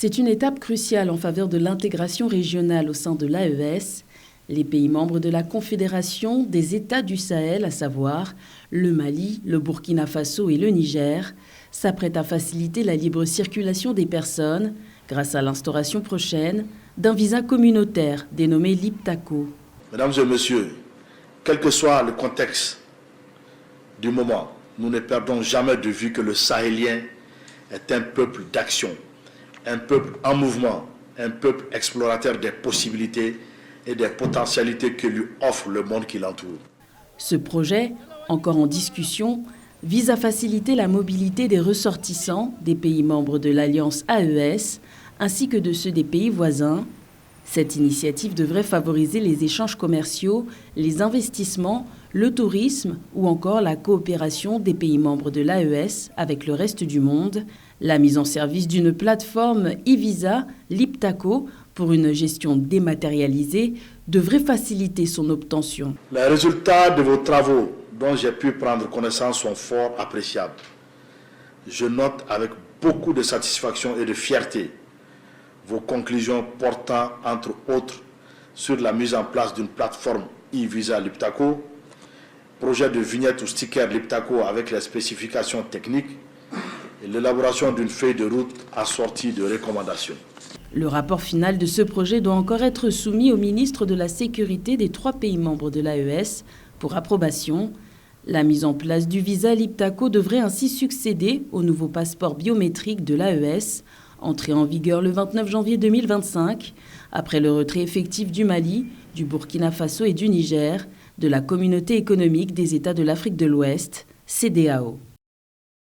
C'est une étape cruciale en faveur de l'intégration régionale au sein de l'AES. Les pays membres de la Confédération des États du Sahel, à savoir le Mali, le Burkina Faso et le Niger, s'apprêtent à faciliter la libre circulation des personnes grâce à l'instauration prochaine d'un visa communautaire dénommé Liptako. Mesdames et messieurs, quel que soit le contexte du moment, nous ne perdons jamais de vue que le Sahélien est un peuple d'action, un peuple en mouvement, un peuple explorateur des possibilités et des potentialités que lui offre le monde qui l'entoure. Ce projet, encore en discussion, vise à faciliter la mobilité des ressortissants des pays membres de l'Alliance AES ainsi que de ceux des pays voisins. Cette initiative devrait favoriser les échanges commerciaux, les investissements, le tourisme ou encore la coopération des pays membres de l'AES avec le reste du monde. La mise en service d'une plateforme e-visa Liptako pour une gestion dématérialisée devrait faciliter son obtention. Les résultats de vos travaux dont j'ai pu prendre connaissance sont fort appréciables. Je note avec beaucoup de satisfaction et de fierté vos conclusions portant, entre autres, sur la mise en place d'une plateforme e-visa Liptako, projet de vignette ou sticker Liptako avec les spécifications techniques et l'élaboration d'une feuille de route assortie de recommandations. Le rapport final de ce projet doit encore être soumis au ministre de la Sécurité des 3 pays membres de l'AES pour approbation. La mise en place du visa Liptako devrait ainsi succéder au nouveau passeport biométrique de l'AES, entré en vigueur le 29 janvier 2025, après le retrait effectif du Mali, du Burkina Faso et du Niger, de la Communauté économique des États de l'Afrique de l'Ouest, CEDEAO.